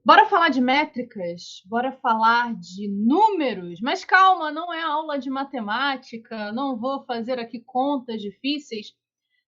Bora falar de métricas? Bora falar de números? Mas calma, não é aula de matemática, não vou fazer aqui contas difíceis.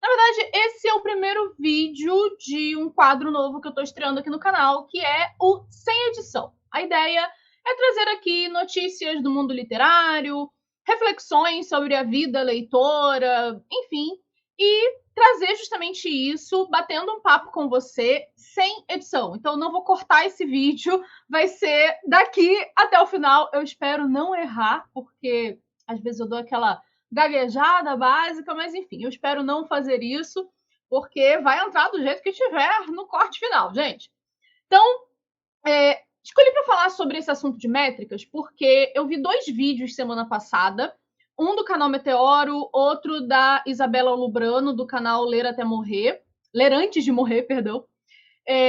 Na verdade, esse é o primeiro vídeo de um quadro novo que eu estou estreando aqui no canal, que é o Sem Edição. A ideia é trazer aqui notícias do mundo literário, reflexões sobre a vida leitora, enfim, e trazer justamente isso, batendo um papo com você sem edição. Então, não vou cortar esse vídeo, vai ser daqui até o final. Eu espero não errar, porque às vezes eu dou aquela gaguejada básica, mas enfim, eu espero não fazer isso, porque vai entrar do jeito que tiver no corte final, gente. Então, escolhi para falar sobre esse assunto de métricas porque eu vi 2 vídeos semana passada, um do canal Meteoro, outro da Isabela Lubrano, do canal Ler Até Morrer, Ler Antes de Morrer, perdão.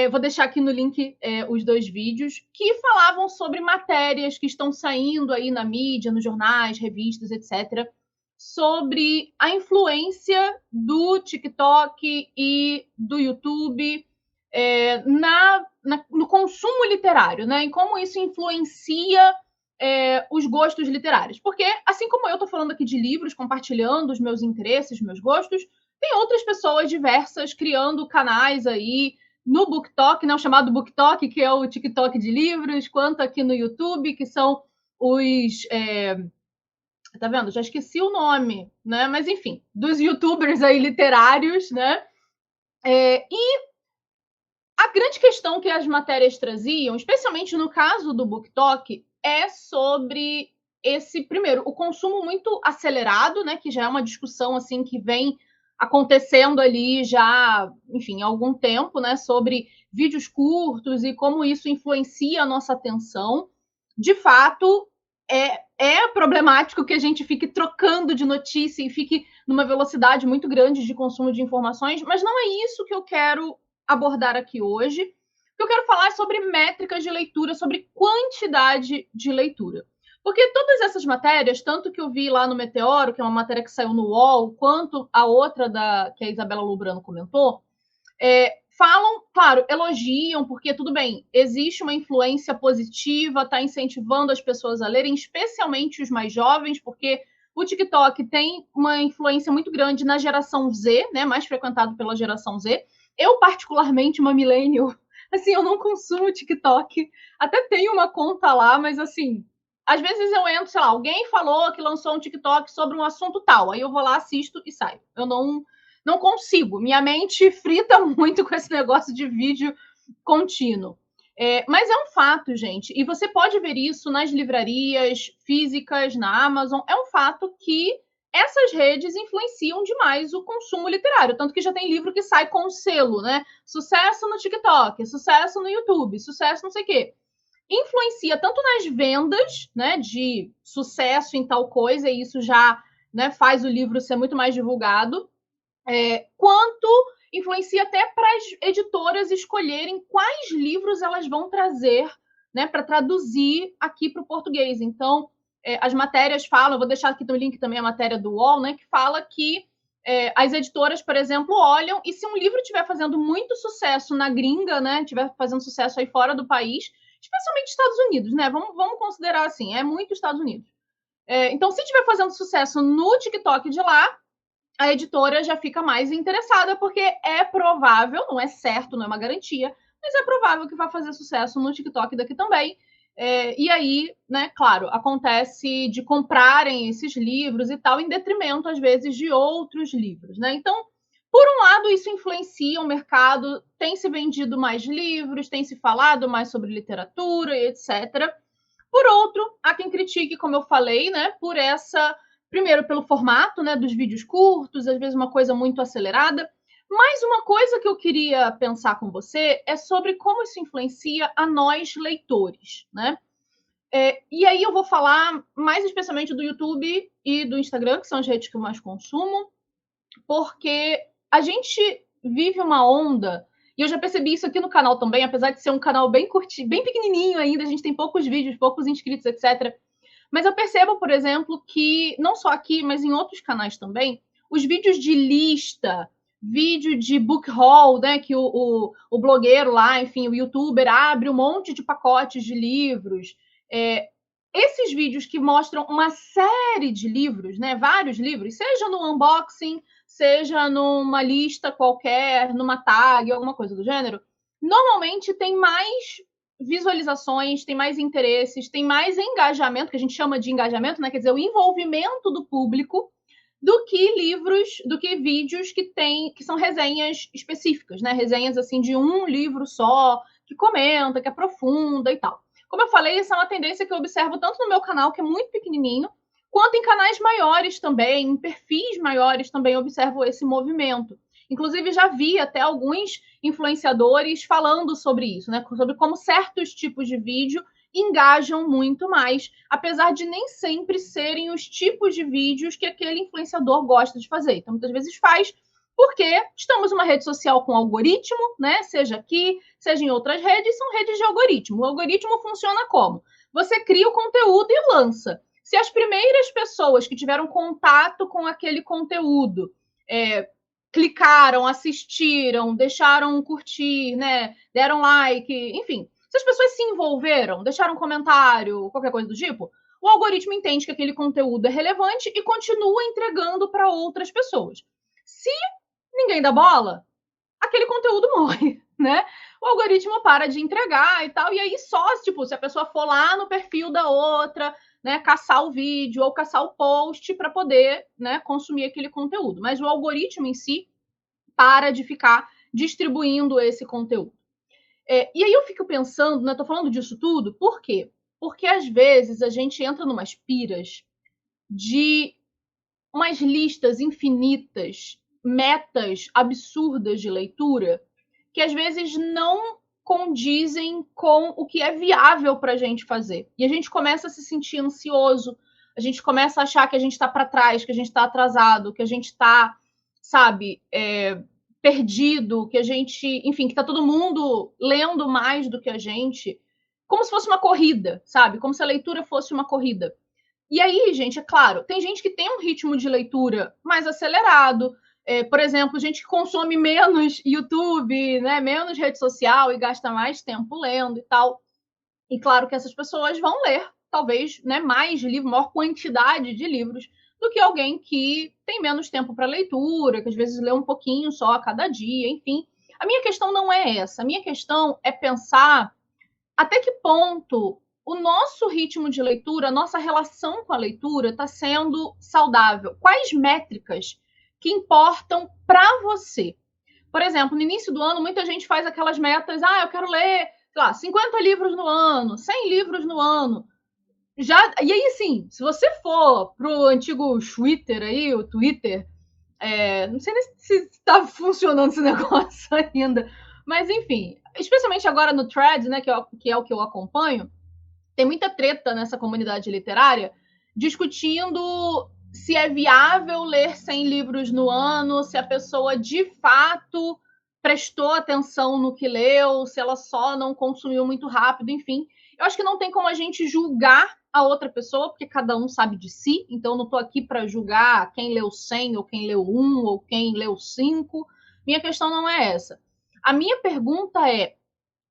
Vou deixar aqui no link os 2 vídeos, que falavam sobre matérias que estão saindo aí na mídia, nos jornais, revistas, etc., sobre a influência do TikTok e do YouTube no consumo literário, né? E como isso influencia os gostos literários. Porque, assim como eu estou falando aqui de livros, compartilhando os meus interesses, meus gostos, tem outras pessoas diversas criando canais aí no BookTok, né, o chamado BookTok, que é o TikTok de livros, quanto aqui no YouTube, que são os... tá vendo? Já esqueci o nome, né? Mas, enfim, dos youtubers aí literários, né? E a grande questão que as matérias traziam, especialmente no caso do BookTok, é sobre esse, primeiro, o consumo muito acelerado, né? Que já é uma discussão, assim, que vem acontecendo ali já, enfim, há algum tempo, né? Sobre vídeos curtos e como isso influencia a nossa atenção. De fato, é problemático que a gente fique trocando de notícia e fique numa velocidade muito grande de consumo de informações, mas não é isso que eu quero abordar aqui hoje. O que eu quero falar é sobre métricas de leitura, sobre quantidade de leitura. Porque todas essas matérias, tanto que eu vi lá no Meteoro, que é uma matéria que saiu no UOL, quanto a outra que a Isabela Lubrano comentou, falam, claro, elogiam, porque tudo bem, existe uma influência positiva, está incentivando as pessoas a lerem, especialmente os mais jovens, porque o TikTok tem uma influência muito grande na geração Z, né, mais frequentado pela geração Z. Eu, particularmente, uma millennial, assim, eu não consumo TikTok, até tenho uma conta lá, mas assim, às vezes eu entro, sei lá, alguém falou que lançou um TikTok sobre um assunto tal, aí eu vou lá, assisto e saio. Eu não consigo. Minha mente frita muito com esse negócio de vídeo contínuo. Mas é um fato, gente. E você pode ver isso nas livrarias físicas, na Amazon. É um fato que essas redes influenciam demais o consumo literário. Tanto que já tem livro que sai com selo, né? Sucesso no TikTok, sucesso no YouTube, sucesso não sei o quê. Influencia tanto nas vendas, né, de sucesso em tal coisa, e isso já, né, faz o livro ser muito mais divulgado, quanto influencia até para as editoras escolherem quais livros elas vão trazer, né, para traduzir aqui para o português. Então, as matérias falam, eu vou deixar aqui no link também a matéria do UOL, né, que fala que as editoras, por exemplo, olham, e se um livro estiver fazendo muito sucesso na gringa, né, estiver fazendo sucesso aí fora do país, especialmente Estados Unidos, né, vamos considerar assim, é muito Estados Unidos. Então, se estiver fazendo sucesso no TikTok de lá, a editora já fica mais interessada, porque é provável, não é certo, não é uma garantia, mas é provável que vai fazer sucesso no TikTok daqui também. E aí, né, claro, acontece de comprarem esses livros e tal, em detrimento, às vezes, de outros livros, né? Então, por um lado, isso influencia o mercado, tem se vendido mais livros, tem se falado mais sobre literatura e etc. Por outro, há quem critique, como eu falei, né, por essa... Primeiro, pelo formato, né, dos vídeos curtos, às vezes uma coisa muito acelerada. Mas uma coisa que eu queria pensar com você é sobre como isso influencia a nós, leitores, né? E aí eu vou falar mais especialmente do YouTube e do Instagram, que são as redes que eu mais consumo, porque a gente vive uma onda, e eu já percebi isso aqui no canal também, apesar de ser um canal bem curtinho, bem pequenininho ainda, a gente tem poucos vídeos, poucos inscritos, etc., mas eu percebo, por exemplo, que não só aqui, mas em outros canais também, os vídeos de lista, vídeo de book haul, né? Que o blogueiro lá, enfim, o youtuber abre um monte de pacotes de livros. Esses vídeos que mostram uma série de livros, né? Vários livros, seja no unboxing, seja numa lista qualquer, numa tag, alguma coisa do gênero, normalmente tem mais visualizações, tem mais interesses, tem mais engajamento, que a gente chama de engajamento, né? Quer dizer, o envolvimento do público, do que livros, do que vídeos que são resenhas específicas, né? Resenhas assim de um livro só, que comenta, que aprofunda e tal. Como eu falei, essa é uma tendência que eu observo tanto no meu canal, que é muito pequenininho, quanto em canais maiores também, em perfis maiores também observo esse movimento. Inclusive, já vi até alguns influenciadores falando sobre isso, né? Sobre como certos tipos de vídeo engajam muito mais, apesar de nem sempre serem os tipos de vídeos que aquele influenciador gosta de fazer. Então, muitas vezes faz porque estamos numa rede social com algoritmo, né? Seja aqui, seja em outras redes, são redes de algoritmo. O algoritmo funciona como? Você cria o conteúdo e lança. Se as primeiras pessoas que tiveram contato com aquele conteúdo clicaram, assistiram, deixaram um curtir, né? Deram like, enfim. Se as pessoas se envolveram, deixaram um comentário, qualquer coisa do tipo, o algoritmo entende que aquele conteúdo é relevante e continua entregando para outras pessoas. Se ninguém dá bola, aquele conteúdo morre, né? O algoritmo para de entregar e tal, e aí só, tipo, se a pessoa for lá no perfil da outra, né, caçar o vídeo ou caçar o post para poder, né, consumir aquele conteúdo. Mas o algoritmo em si para de ficar distribuindo esse conteúdo. E aí eu fico pensando, né, tô falando disso tudo, por quê? Porque às vezes a gente entra numas piras de umas listas infinitas, metas absurdas de leitura, que às vezes não condizem com o que é viável para a gente fazer. E a gente começa a se sentir ansioso, a gente começa a achar que a gente está para trás, que a gente está atrasado, que a gente está, sabe, perdido, que a gente, enfim, que está todo mundo lendo mais do que a gente, como se fosse uma corrida, sabe? Como se a leitura fosse uma corrida. E aí, gente, é claro, tem gente que tem um ritmo de leitura mais acelerado. Por exemplo, gente que consome menos YouTube, né, menos rede social e gasta mais tempo lendo e tal. E claro que essas pessoas vão ler, talvez, né, mais livros, maior quantidade de livros do que alguém que tem menos tempo para leitura, que às vezes lê um pouquinho só a cada dia, enfim. A minha questão não é essa. A minha questão é pensar até que ponto o nosso ritmo de leitura, a nossa relação com a leitura está sendo saudável? Quais métricas que importam para você? Por exemplo, no início do ano, muita gente faz aquelas metas, eu quero ler, sei lá, 50 livros no ano, 100 livros no ano. E aí, sim, se você for pro antigo Twitter aí, o Twitter, não sei nem se está funcionando esse negócio ainda, mas enfim, especialmente agora no Threads, né, que é o que eu acompanho, tem muita treta nessa comunidade literária discutindo se é viável ler 100 livros no ano, se a pessoa de fato prestou atenção no que leu, se ela só não consumiu muito rápido, enfim. Eu acho que não tem como a gente julgar a outra pessoa, porque cada um sabe de si, então eu não estou aqui para julgar quem leu 100, ou quem leu 1, ou quem leu 5. Minha questão não é essa. A minha pergunta é,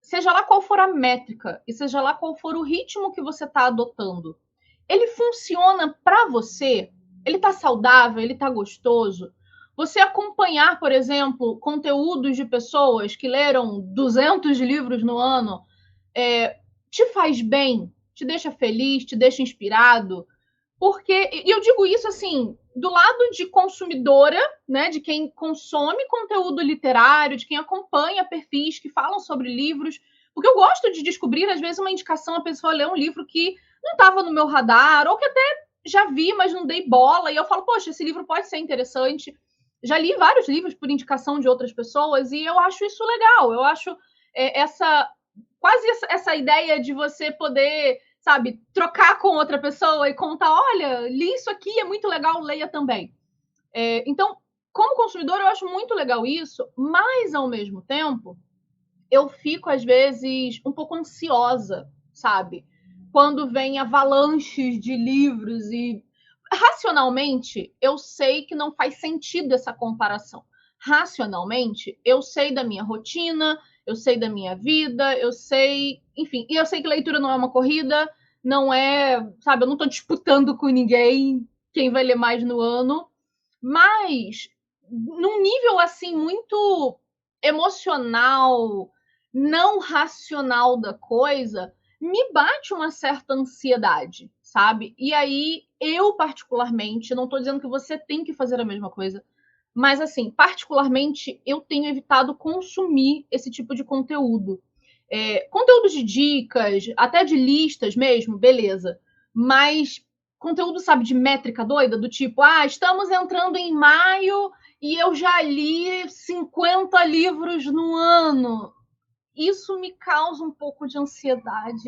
seja lá qual for a métrica e seja lá qual for o ritmo que você está adotando, ele funciona para você? Ele está saudável? Ele está gostoso? Você acompanhar, por exemplo, conteúdos de pessoas que leram 200 livros no ano, te faz bem? Te deixa feliz? Te deixa inspirado? Porque, e eu digo isso assim, do lado de consumidora, né, de quem consome conteúdo literário, de quem acompanha perfis que falam sobre livros, porque eu gosto de descobrir, às vezes, uma indicação, a pessoa lê um livro que não estava no meu radar, ou que até já vi, mas não dei bola, e eu falo, poxa, esse livro pode ser interessante. Já li vários livros por indicação de outras pessoas, e eu acho isso legal, eu acho quase essa ideia de você poder, sabe, trocar com outra pessoa e contar, olha, li isso aqui, é muito legal, leia também. Então, como consumidor, eu acho muito legal isso, mas, ao mesmo tempo, eu fico, às vezes, um pouco ansiosa, sabe? Quando vem avalanches de livros e, racionalmente, eu sei que não faz sentido essa comparação. racionalmente, eu sei da minha rotina, eu sei da minha vida, eu sei, enfim, e eu sei que leitura não é uma corrida, não é, sabe, eu não tô disputando com ninguém quem vai ler mais no ano, mas num nível assim muito emocional, não racional da coisa, me bate uma certa ansiedade, sabe? E aí eu particularmente, não tô dizendo que você tem que fazer a mesma coisa, mas assim, particularmente eu tenho evitado consumir esse tipo de conteúdo. Conteúdos de dicas, até de listas mesmo, beleza. Mas conteúdo, sabe, de métrica doida, do tipo, estamos entrando em maio e eu já li 50 livros no ano. Isso me causa um pouco de ansiedade.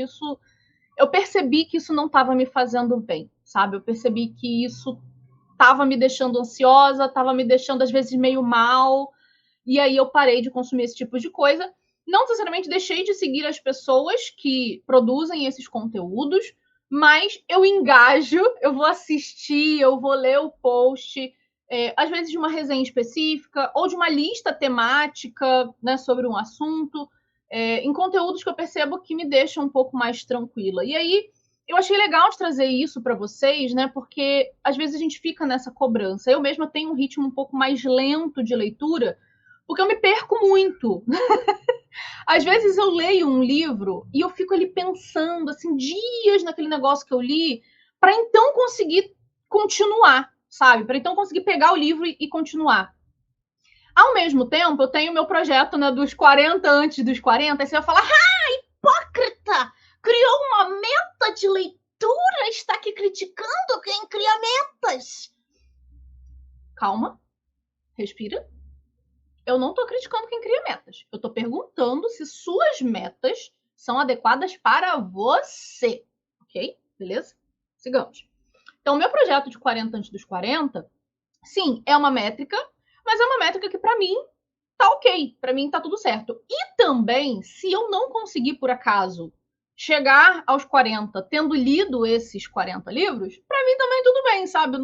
Eu percebi que isso não estava me fazendo bem, sabe? Eu percebi que isso estava me deixando ansiosa, estava me deixando às vezes meio mal. E aí eu parei de consumir esse tipo de coisa. Não necessariamente deixei de seguir as pessoas que produzem esses conteúdos, mas eu engajo, eu vou assistir, eu vou ler o post, às vezes de uma resenha específica ou de uma lista temática, né, sobre um assunto, em conteúdos que eu percebo que me deixam um pouco mais tranquila. E aí eu achei legal de trazer isso para vocês, né? Porque às vezes a gente fica nessa cobrança. Eu mesma tenho um ritmo um pouco mais lento de leitura, porque eu me perco muito. Às vezes eu leio um livro e eu fico ali pensando, assim, dias naquele negócio que eu li, para então conseguir continuar, sabe? Para então conseguir pegar o livro e continuar. Ao mesmo tempo, eu tenho meu projeto, né, dos 40 antes dos 40, e você vai falar, hipócrita! Criou uma meta de leitura, está aqui criticando quem cria metas. Calma, respira. Eu não estou criticando quem cria metas. Eu estou perguntando se suas metas são adequadas para você. Ok? Beleza? Sigamos. Então, o meu projeto de 40 antes dos 40, sim, é uma métrica, mas é uma métrica que, para mim, tá ok. Para mim, tá tudo certo. E também, se eu não conseguir, por acaso, chegar aos 40 tendo lido esses 40 livros, para mim também tudo bem, sabe?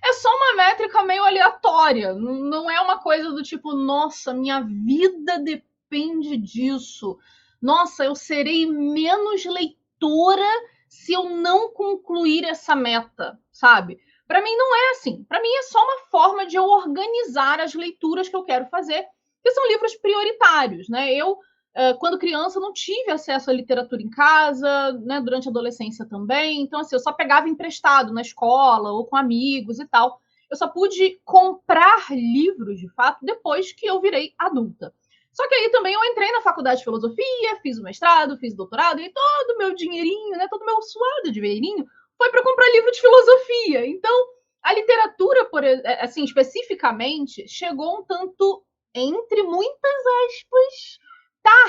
É só uma métrica meio aleatória. Não é uma coisa do tipo, nossa, minha vida depende disso. Nossa, eu serei menos leitora se eu não concluir essa meta, sabe? Para mim não é assim. Para mim é só uma forma de eu organizar as leituras que eu quero fazer, que são livros prioritários, né? Eu quando criança, não tive acesso à literatura em casa, né, durante a adolescência também. Então, assim, eu só pegava emprestado na escola ou com amigos e tal. Eu só pude comprar livros, de fato, depois que eu virei adulta. Só que aí também eu entrei na faculdade de filosofia, fiz o mestrado, fiz o doutorado, e todo o meu dinheirinho, né, todo o meu suado dinheirinho foi para comprar livro de filosofia. Então, a literatura, assim, especificamente, chegou um tanto, entre muitas aspas,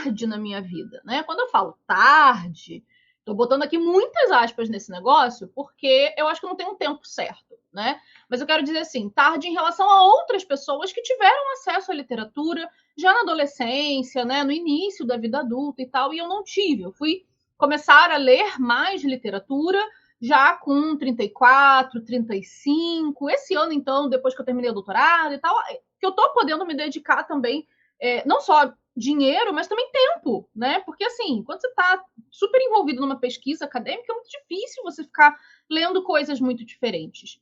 tarde na minha vida, né? Quando eu falo tarde, tô botando aqui muitas aspas nesse negócio, porque eu acho que não tem um tempo certo, né? Mas eu quero dizer assim, tarde em relação a outras pessoas que tiveram acesso à literatura já na adolescência, né? No início da vida adulta e tal, e eu não tive. Eu fui começar a ler mais literatura já com 34, 35. Esse ano, então, depois que eu terminei o doutorado e tal, que eu tô podendo me dedicar também, não só dinheiro, mas também tempo, né? Porque, assim, quando você está super envolvido numa pesquisa acadêmica, é muito difícil você ficar lendo coisas muito diferentes.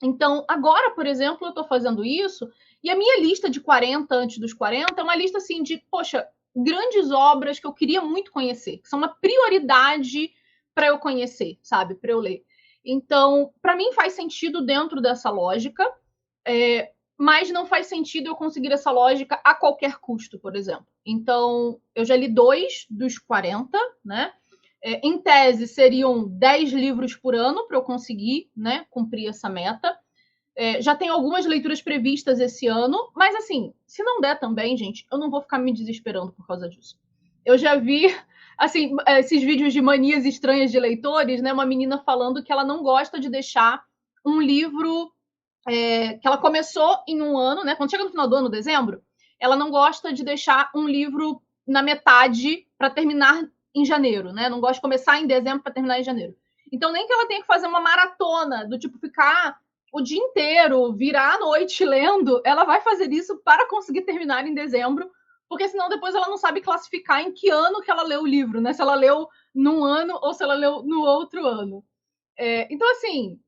Então, agora, por exemplo, eu estou fazendo isso, e a minha lista de 40 antes dos 40 é uma lista, assim, de, poxa, grandes obras que eu queria muito conhecer, que são uma prioridade para eu conhecer, sabe? Para eu ler. Então, para mim faz sentido dentro dessa lógica, mas não faz sentido eu conseguir essa lógica a qualquer custo, por exemplo. Então, eu já li 2 dos 40, né? Em tese, seriam 10 livros por ano para eu conseguir, né, cumprir essa meta. Já tenho algumas leituras previstas esse ano, mas assim, se não der também, gente, eu não vou ficar me desesperando por causa disso. Eu já vi, assim, esses vídeos de manias estranhas de leitores, né? Uma menina falando que ela não gosta de deixar um livro que ela começou em um ano, né? Quando chega no final do ano, dezembro, ela não gosta de deixar um livro na metade para terminar em janeiro, né? Não gosta de começar em dezembro para terminar em janeiro. Então, nem que ela tenha que fazer uma maratona, do tipo ficar o dia inteiro, virar a noite lendo, ela vai fazer isso para conseguir terminar em dezembro, porque senão depois ela não sabe classificar em que ano que ela leu o livro, né? Se ela leu num ano ou se ela leu no outro ano. Então, assim,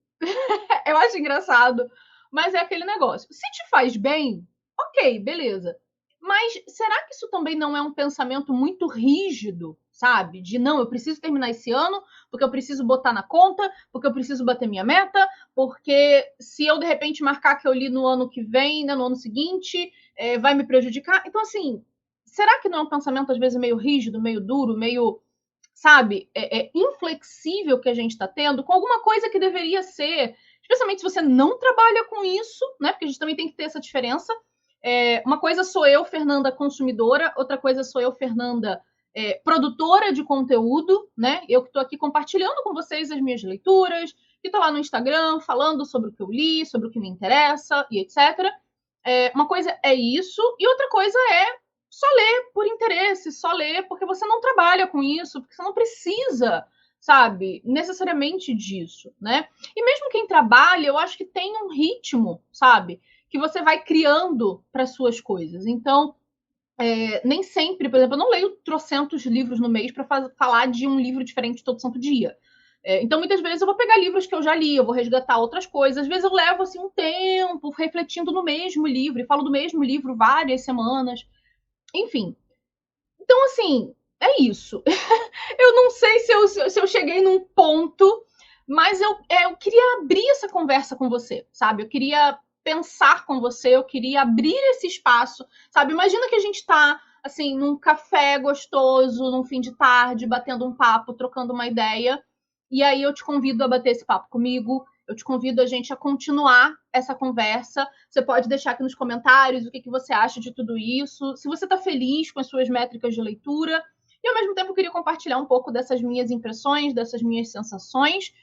eu acho engraçado, mas é aquele negócio. Se te faz bem, ok, beleza. Mas será que isso também não é um pensamento muito rígido, sabe? De não, eu preciso terminar esse ano, porque eu preciso botar na conta, porque eu preciso bater minha meta, porque se eu de repente marcar que eu li no ano que vem, né, no ano seguinte, vai me prejudicar. Então, assim, será que não é um pensamento às vezes meio rígido, meio duro, meio, sabe, inflexível que a gente está tendo com alguma coisa que deveria ser, especialmente se você não trabalha com isso, né? Porque a gente também tem que ter essa diferença. Uma coisa sou eu, Fernanda, consumidora, outra coisa sou eu, Fernanda, produtora de conteúdo, né? Eu que estou aqui compartilhando com vocês as minhas leituras, que estou lá no Instagram falando sobre o que eu li, sobre o que me interessa e etc. Uma coisa é isso, e outra coisa é só ler por interesse, só ler porque você não trabalha com isso, porque você não precisa, sabe, necessariamente disso, né? E mesmo quem trabalha, eu acho que tem um ritmo, sabe, que você vai criando para suas coisas. Então, nem sempre, por exemplo, eu não leio trocentos livros no mês para falar de um livro diferente todo santo dia. Então, muitas vezes eu vou pegar livros que eu já li, eu vou resgatar outras coisas. Às vezes eu levo assim um tempo refletindo no mesmo livro e falo do mesmo livro várias semanas. Enfim. Então, assim, é isso. Eu não sei se eu cheguei num ponto, mas eu queria abrir essa conversa com você, sabe? Eu queria pensar com você, eu queria abrir esse espaço, sabe? Imagina que a gente tá, assim, num café gostoso, num fim de tarde, batendo um papo, trocando uma ideia, e aí eu te convido a bater esse papo comigo, eu te convido a gente a continuar essa conversa. Você pode deixar aqui nos comentários o que você acha de tudo isso, se você está feliz com as suas métricas de leitura. E, ao mesmo tempo, eu queria compartilhar um pouco dessas minhas impressões, dessas minhas sensações,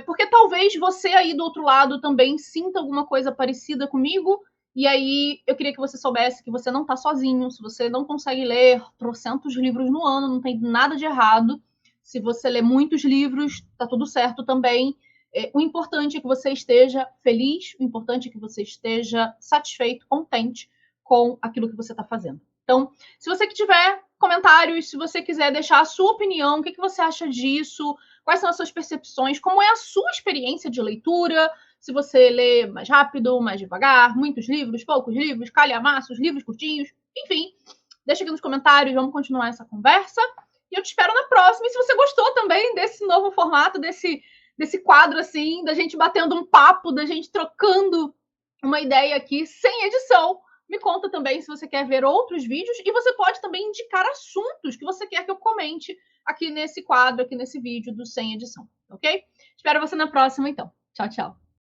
porque talvez você aí do outro lado também sinta alguma coisa parecida comigo, e aí eu queria que você soubesse que você não está sozinho, se você não consegue ler trocentos livros no ano, não tem nada de errado. Se você lê muitos livros, tá tudo certo também. O importante é que você esteja feliz, o importante é que você esteja satisfeito, contente com aquilo que você está fazendo. Então, se você que tiver comentários, se você quiser deixar a sua opinião, o que você acha disso, quais são as suas percepções, como é a sua experiência de leitura, se você lê mais rápido, mais devagar, muitos livros, poucos livros, calhamaços, livros curtinhos, enfim, deixa aqui nos comentários, vamos continuar essa conversa. E eu te espero na próxima. E se você gostou também desse novo formato, desse quadro assim, da gente batendo um papo, da gente trocando uma ideia aqui sem edição, me conta também se você quer ver outros vídeos e você pode também indicar assuntos que você quer que eu comente aqui nesse quadro, aqui nesse vídeo do Sem Edição, ok? Espero você na próxima, então. Tchau, tchau.